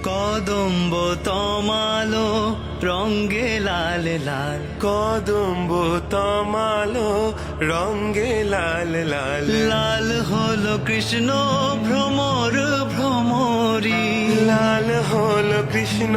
কদম্ব তমালো রঙ্গে লাল লাল, কদম্ব তমালো রঙ্গে লাল লাল, লাল হলো কৃষ্ণ ভ্রমর ভ্রমরী, লাল হলো কৃষ্ণ